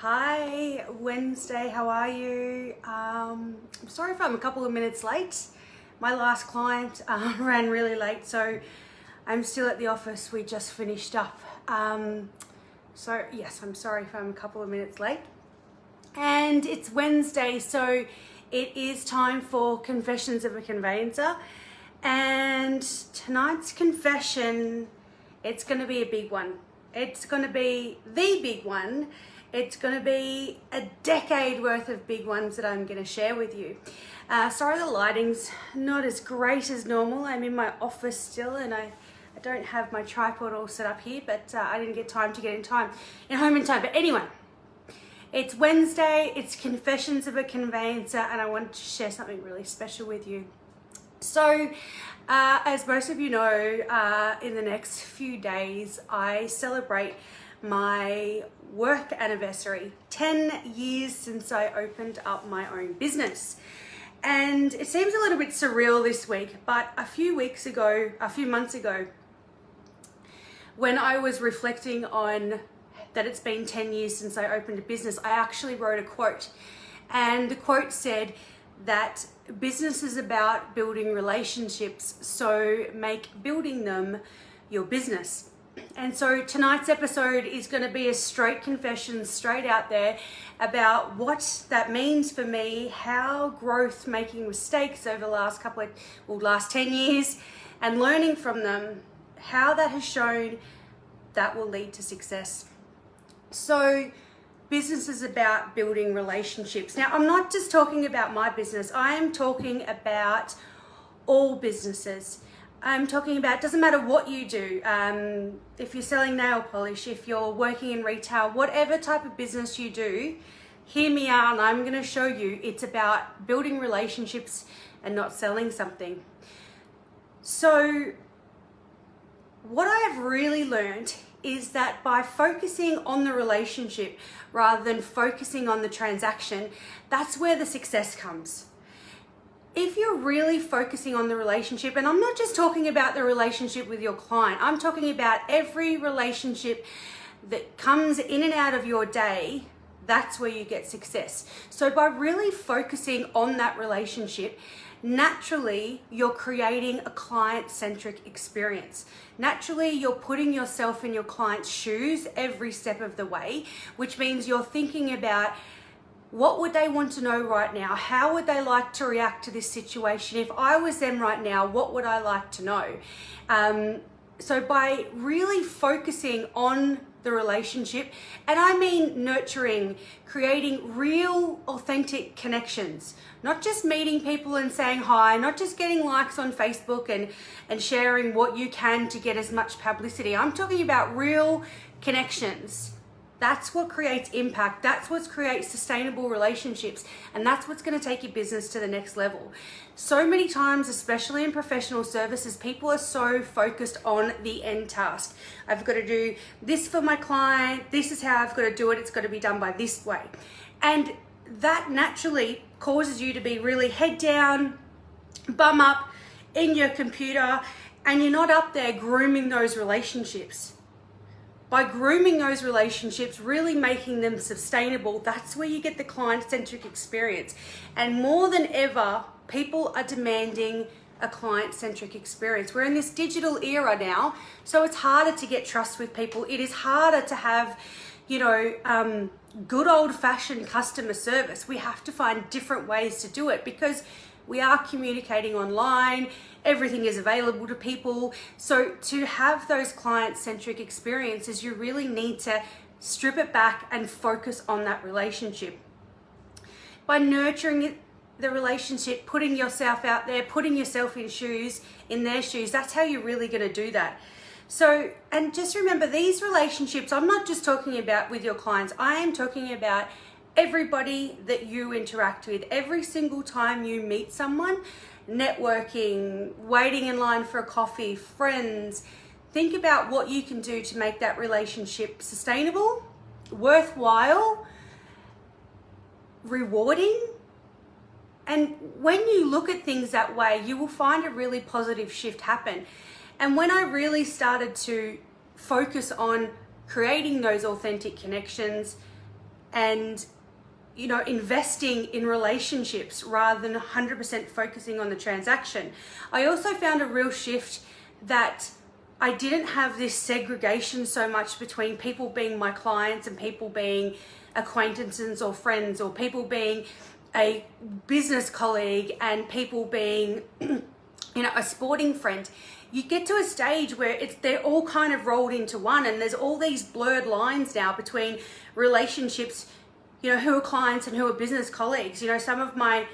Hi, Wednesday, how are you? I'm sorry if I'm a couple of minutes late. My last client ran really late, so I'm still at the office. We just finished up. So yes, I'm sorry if I'm a couple of minutes late. And it's Wednesday, so it is time for Confessions of a Conveyancer. And tonight's confession, it's going to be a big one. It's going to be the big one. It's going to be a decade worth of big ones that I'm going to share with you. Sorry the lighting's not as great as normal. I'm in my office still and I don't have my tripod all set up here, but I didn't get time to get home in time. But anyway, it's Wednesday, it's Confessions of a Conveyancer, and I wanted to share something really special with you. So, as most of you know, in the next few days, I celebrate my work anniversary, 10 years since I opened up my own business. And it seems a little bit surreal this week, but a few months ago, when I was reflecting on that it's been 10 years since I opened a business, I actually wrote a quote. And the quote said that business is about building relationships, so make building them your business. And so tonight's episode is going to be a straight confession, straight out there, about what that means for me, how growth, making mistakes over the last 10 years and learning from them, how that has shown that will lead to success. So business is about building relationships. Now, I'm not just talking about my business. I am talking about all businesses. I'm talking about, doesn't matter what you do, if you're selling nail polish, if you're working in retail, whatever type of business you do, hear me out and I'm going to show you it's about building relationships and not selling something. So what I have really learned is that by focusing on the relationship rather than focusing on the transaction, that's where the success comes. If you're really focusing on the relationship, and I'm not just talking about the relationship with your client, I'm talking about every relationship that comes in and out of your day, that's where you get success. So by really focusing on that relationship, naturally you're creating a client-centric experience. Naturally, you're putting yourself in your client's shoes every step of the way, which means you're thinking about what would they want to know right now? How would they like to react to this situation? If I was them right now, what would I like to know? So by really focusing on the relationship, and I mean nurturing, creating real, authentic connections, not just meeting people and saying hi, not just getting likes on Facebook and sharing what you can to get as much publicity. I'm talking about real connections. That's what creates impact. That's what creates sustainable relationships. And that's what's going to take your business to the next level. So many times, especially in professional services, people are so focused on the end task. I've got to do this for my client. This is how I've got to do it. It's got to be done by this way. And that naturally causes you to be really head down, bum up in your computer, and you're not up there grooming those relationships. By grooming those relationships, really making them sustainable, that's where you get the client-centric experience. And more than ever, people are demanding a client-centric experience. We're in this digital era now, so it's harder to get trust with people. It is harder to have, good old-fashioned customer service. We have to find different ways to do it because we are communicating online, everything is available to people. So to have those client-centric experiences, you really need to strip it back and focus on that relationship. By nurturing the relationship, putting yourself out there, putting yourself in their shoes, that's how you're really going to do that. So, and just remember, these relationships, I'm not just talking about with your clients, I am talking about everybody that you interact with. Every single time you meet someone, networking, waiting in line for a coffee, friends, think about what you can do to make that relationship sustainable, worthwhile, rewarding. And when you look at things that way, you will find a really positive shift happen. And when I really started to focus on creating those authentic connections, and investing in relationships rather than 100% focusing on the transaction. I also found a real shift that I didn't have this segregation so much between people being my clients and people being acquaintances or friends, or people being a business colleague and people being a sporting friend. You get to a stage where they're all kind of rolled into one, and there's all these blurred lines now between relationships, who are clients and who are business colleagues. Some of my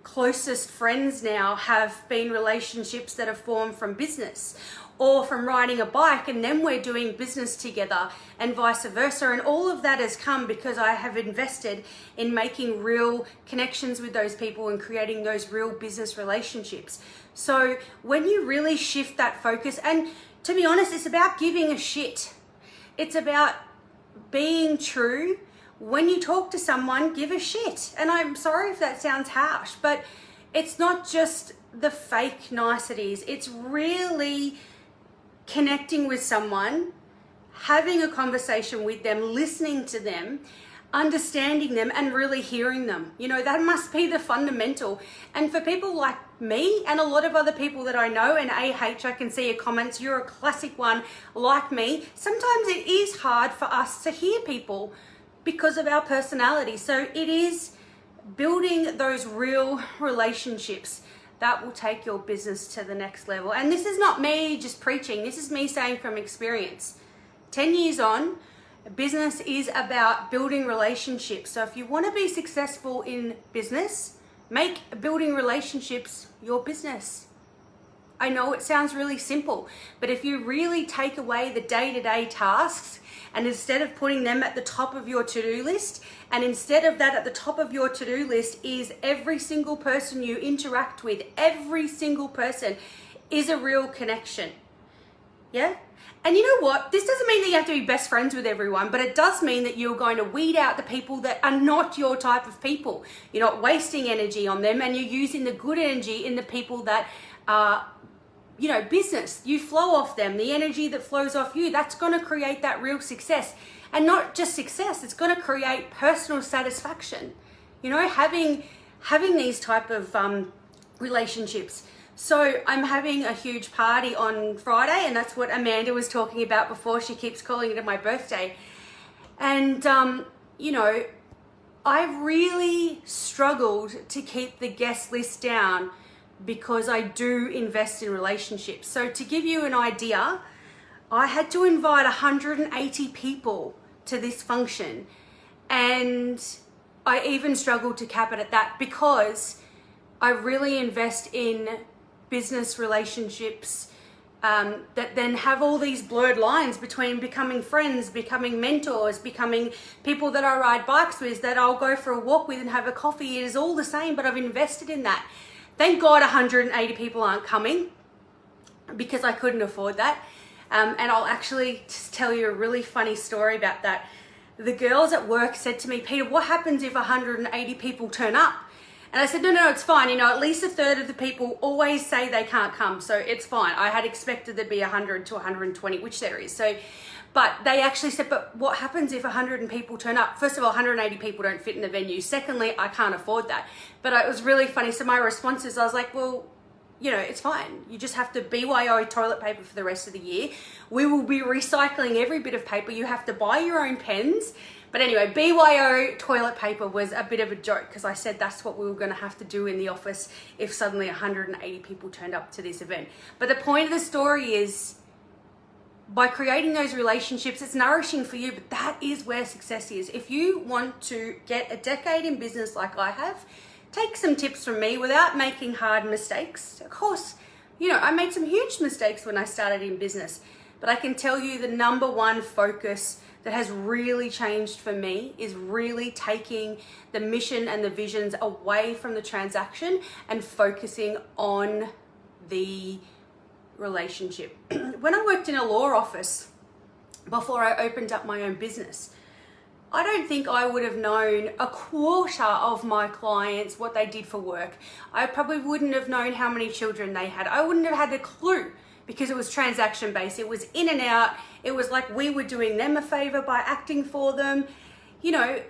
closest friends now have been relationships that have formed from business or from riding a bike, and then we're doing business together, and vice versa. And all of that has come because I have invested in making real connections with those people and creating those real business relationships. So when you really shift that focus, and to be honest, it's about giving a shit. It's about being true. When you talk to someone, give a shit. And I'm sorry if that sounds harsh, but it's not just the fake niceties. It's really connecting with someone, having a conversation with them, listening to them, understanding them, and really hearing them. That must be the fundamental. And for people like me and a lot of other people that I know, and I can see your comments, you're a classic one like me. Sometimes it is hard for us to hear people because of our personality. So it is building those real relationships that will take your business to the next level. And this is not me just preaching. This is me saying from experience. 10 years on, business is about building relationships. So if you want to be successful in business, make building relationships your business. I know it sounds really simple, but if you really take away the day-to-day tasks, and instead of putting them at the top of your to-do list, and instead of that at the top of your to-do list is every single person you interact with, every single person is a real connection. Yeah? And you know what? This doesn't mean that you have to be best friends with everyone, but it does mean that you're going to weed out the people that are not your type of people. You're not wasting energy on them, and you're using the good energy in the people that are business. You flow off them. The energy that flows off you, that's going to create that real success. And not just success, it's going to create personal satisfaction. Having these type of relationships. So I'm having a huge party on Friday, and that's what Amanda was talking about before. She keeps calling it my birthday. And, I really struggled to keep the guest list down because I do invest in relationships. So to give you an idea, I had to invite 180 people to this function, and I even struggled to cap it at that because I really invest in business relationships that then have all these blurred lines between becoming friends, becoming mentors, becoming people that I ride bikes with, that I'll go for a walk with and have a coffee. It is all the same, but I've invested in that. Thank God 180 people aren't coming because I couldn't afford that. And I'll actually just tell you a really funny story about that. The girls at work said to me, Peter, what happens if 180 people turn up? And I said, no, it's fine. At least a third of the people always say they can't come. So it's fine. I had expected there'd be 100 to 120, which there is. But they actually said, but what happens if 100 people turn up? First of all, 180 people don't fit in the venue. Secondly, I can't afford that. But it was really funny. So my response is, I was like, well, it's fine. You just have to BYO toilet paper for the rest of the year. We will be recycling every bit of paper. You have to buy your own pens. But anyway, BYO toilet paper was a bit of a joke because I said that's what we were going to have to do in the office if suddenly 180 people turned up to this event. But the point of the story is, by creating those relationships, it's nourishing for you, but that is where success is. If you want to get a decade in business like I have, take some tips from me without making hard mistakes. Of course, I made some huge mistakes when I started in business, but I can tell you the number one focus that has really changed for me is really taking the mission and the visions away from the transaction and focusing on the relationship. When I worked in a law office before I opened up my own business, I don't think I would have known a quarter of my clients, what they did for work. I probably wouldn't have known how many children they had. I wouldn't have had a clue because it was transaction based. It was in and out. It was like we were doing them a favor by acting for them. you know,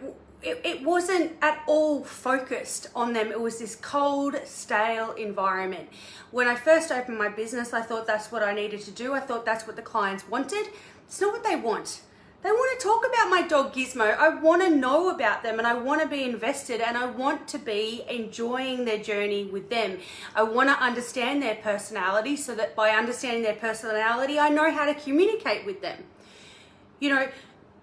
it wasn't at all focused on them. It was this cold, stale environment. When I first opened my business, I thought that's what I needed to do. I thought that's what the clients wanted. It's not what they want. They want to talk about my dog Gizmo. I want to know about them, and I want to be invested, and I want to be enjoying their journey with them. I want to understand their personality, so that by understanding their personality, I know how to communicate with them. You know,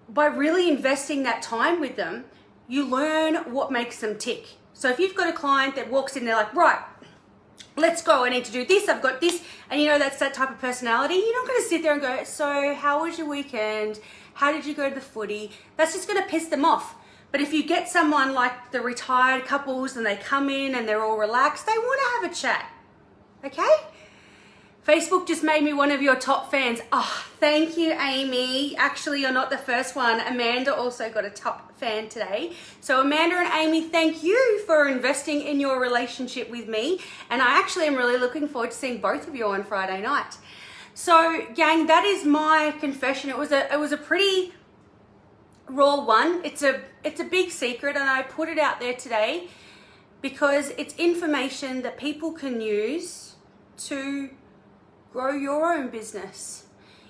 by really investing that time with them, you learn what makes them tick. So if you've got a client that walks in, they're like, right, let's go, I need to do this, I've got this, and you know that's that type of personality, you're not going to sit there and go, so how was your weekend? How did you go to the footy? That's just going to piss them off. But if you get someone like the retired couples and they come in and they're all relaxed, they want to have a chat. Okay? Facebook just made me one of your top fans. Oh, thank you, Amy. Actually, you're not the first one. Amanda also got a top fan today. So Amanda and Amy, thank you for investing in your relationship with me. And I actually am really looking forward to seeing both of you on Friday night. So, gang, that is my confession. It was a pretty raw one. It's a big secret, and I put it out there today because it's information that people can use to grow your own business.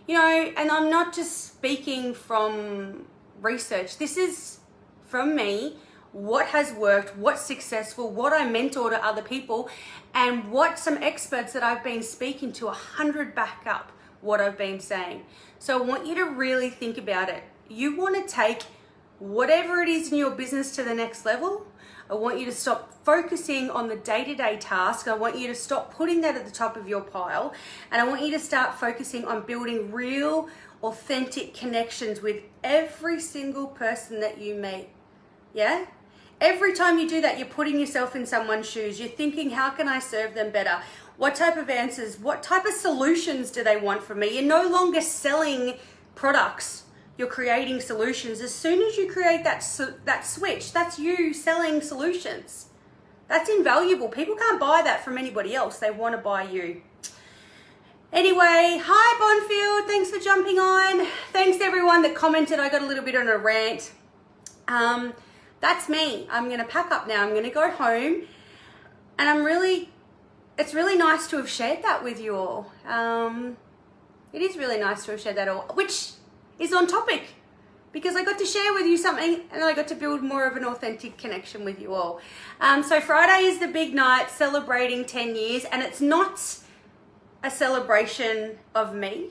You know, and I'm not just speaking from research. This is from me, what has worked, what's successful, what I mentor to other people, and what some experts that I've been speaking to 100 back up what I've been saying. So I want you to really think about it. You want to take whatever it is in your business to the next level. I want you to stop focusing on the day-to-day task. I want you to stop putting that at the top of your pile. And I want you to start focusing on building real, authentic connections with every single person that you meet. Yeah? Every time you do that, you're putting yourself in someone's shoes. You're thinking, how can I serve them better? What type of answers, what type of solutions do they want from me? You're no longer selling products. You're creating solutions. As soon as you create that switch, that's you selling solutions. That's invaluable. People can't buy that from anybody else. They want to buy you. Anyway, hi Bonfield. Thanks for jumping on. Thanks to everyone that commented. I got a little bit on a rant. That's me. I'm going to pack up now. I'm going to go home. And it's really nice to have shared that with you all. It is really nice to have shared that all, which is on topic, because I got to share with you something and I got to build more of an authentic connection with you all. So Friday is the big night, celebrating 10 years, and it's not a celebration of me.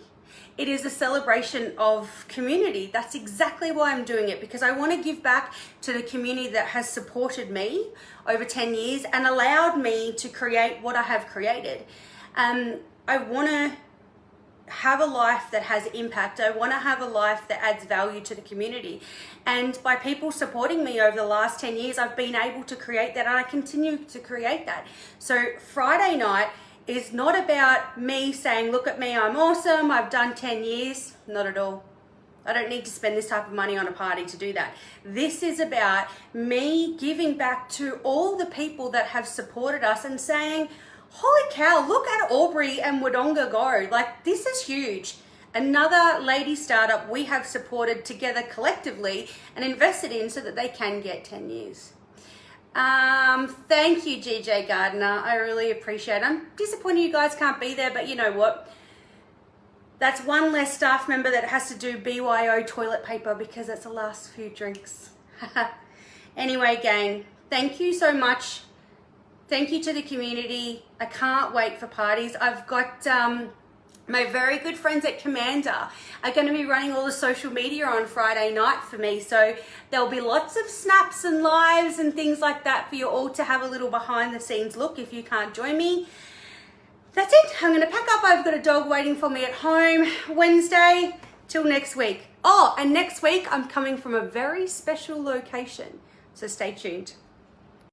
It is a celebration of community. That's exactly why I'm doing it, because I want to give back to the community that has supported me over 10 years and allowed me to create what I have created. I want to have a life that has impact. I want to have a life that adds value to the community. And by people supporting me over the last 10 years, I've been able to create that, and I continue to create that. So Friday night is not about me saying, look at me, I'm awesome, I've done 10 years. Not at all. I don't need to spend this type of money on a party to do that. This is about me giving back to all the people that have supported us and saying, holy cow, look at Aubrey and Wodonga go. Like, this is huge. Another lady startup we have supported together collectively and invested in so that they can get 10 years. Thank you, GJ Gardner. I really appreciate it. I'm disappointed you guys can't be there, but you know what? That's one less staff member that has to do BYO toilet paper because it's the last few drinks. Anyway, gang, thank you so much. Thank you to the community. I can't wait for parties. I've got my very good friends at Commander are going to be running all the social media on Friday night for me. So there'll be lots of snaps and lives and things like that for you all to have a little behind the scenes look if you can't join me. That's it. I'm going to pack up. I've got a dog waiting for me at home Wednesday till next week. Oh, and next week I'm coming from a very special location. So stay tuned.